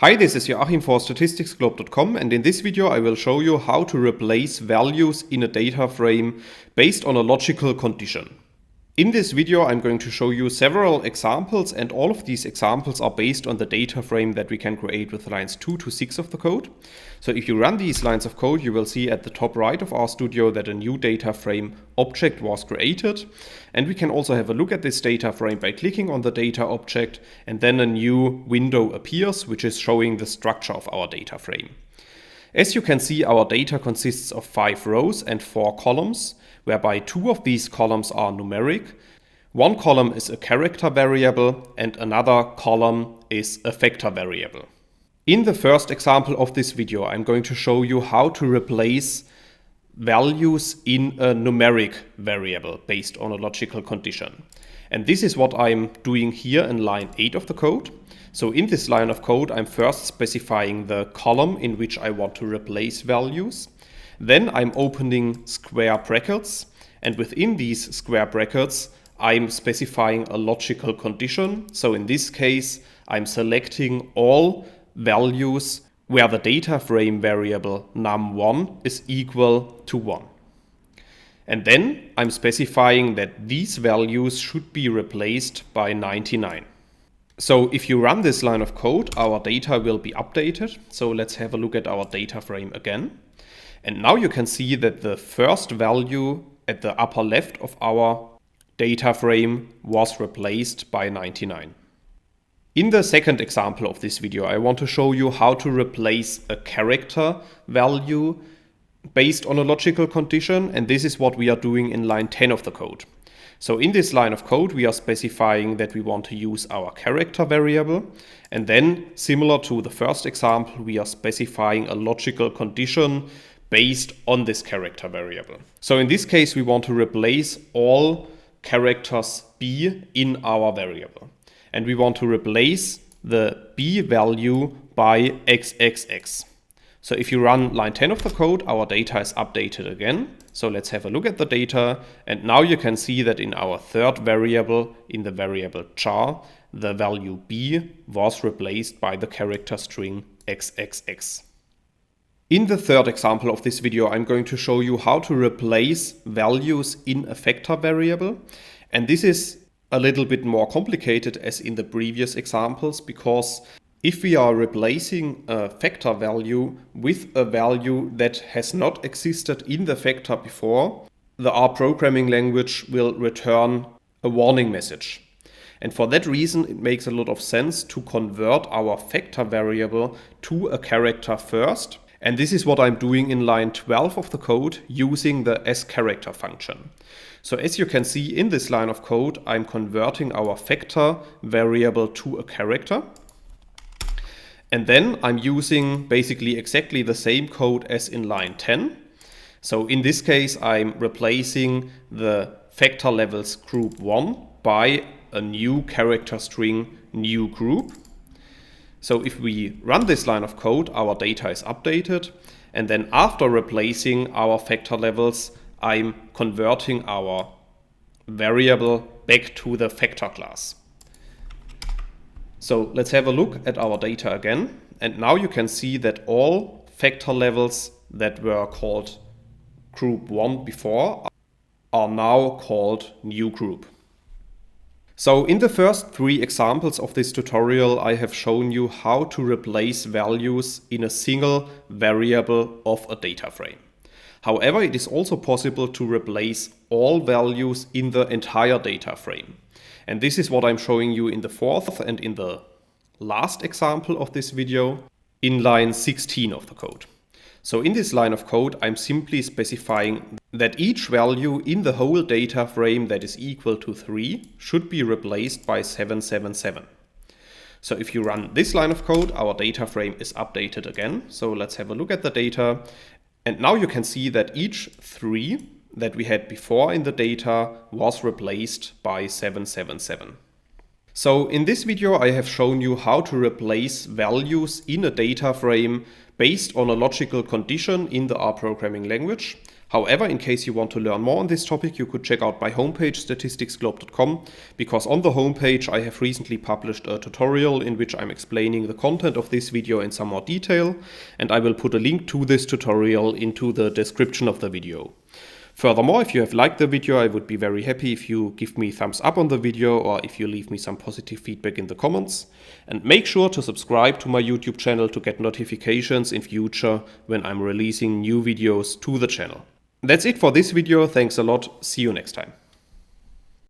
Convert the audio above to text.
Hi, this is Joachim for statisticsglobe.com, and in this video I will show you how to replace values in a data frame based on a logical condition. In this video I'm going to show you several examples, and all of these examples are based on the data frame that we can create with lines 2 to 6 of the code. So if you run these lines of code, you will see at the top right of RStudio that a new data frame object was created. And we can also have a look at this data frame by clicking on the data object, and then a new window appears which is showing the structure of our data frame. As you can see, our data consists of 5 rows and 4 columns, whereby 2 of these columns are numeric. One column is a character variable and another column is a factor variable. In the first example of this video, I'm going to show you how to replace values in a numeric variable based on a logical condition. And this is what I'm doing here in line 8 of the code. So in this line of code, I'm first specifying the column in which I want to replace values. Then I'm opening square brackets, and within these square brackets, I'm specifying a logical condition. So in this case, I'm selecting all values where the data frame variable num1 is equal to 1. And then I'm specifying that these values should be replaced by 99. So if you run this line of code, our data will be updated. So let's have a look at our data frame again. And now you can see that the first value at the upper left of our data frame was replaced by 99. In the second example of this video, I want to show you how to replace a character value based on a logical condition, and this is what we are doing in line 10 of the code. So in this line of code, we are specifying that we want to use our character variable, and then, similar to the first example, we are specifying a logical condition based on this character variable. So in this case, we want to replace all characters b in our variable. And we want to replace the b value by xxx. So if you run line 10 of the code, our data is updated again. So let's have a look at the data. And now you can see that in our third variable, in the variable char, the value b was replaced by the character string xxx. In the third example of this video, I'm going to show you how to replace values in a factor variable. And this is a little bit more complicated as in the previous examples, because if we are replacing a factor value with a value that has not existed in the factor before, the R programming language will return a warning message. And for that reason, it makes a lot of sense to convert our factor variable to a character first. And this is what I'm doing in line 12 of the code using the as.character function. So as you can see in this line of code, I'm converting our factor variable to a character. And then I'm using basically exactly the same code as in line 10. So in this case, I'm replacing the factor levels group 1 by a new character string new group. So if we run this line of code, our data is updated. And then after replacing our factor levels, I'm converting our variable back to the factor class. So let's have a look at our data again. And now you can see that all factor levels that were called group 1 before are now called new group. So in the first 3 examples of this tutorial, I have shown you how to replace values in a single variable of a data frame. However, it is also possible to replace all values in the entire data frame. And this is what I'm showing you in the fourth and in the last example of this video in line 16 of the code. So in this line of code, I'm simply specifying that each value in the whole data frame that is equal to 3 should be replaced by 777. So if you run this line of code, our data frame is updated again. So let's have a look at the data. And now you can see that each 3 that we had before in the data was replaced by 777. So in this video, I have shown you how to replace values in a data frame based on a logical condition in the R programming language. However, in case you want to learn more on this topic, you could check out my homepage statisticsglobe.com, because on the homepage I have recently published a tutorial in which I'm explaining the content of this video in some more detail, and I will put a link to this tutorial into the description of the video. Furthermore, if you have liked the video, I would be very happy if you give me a thumbs up on the video or if you leave me some positive feedback in the comments. And make sure to subscribe to my YouTube channel to get notifications in future when I'm releasing new videos to the channel. That's it for this video. Thanks a lot. See you next time.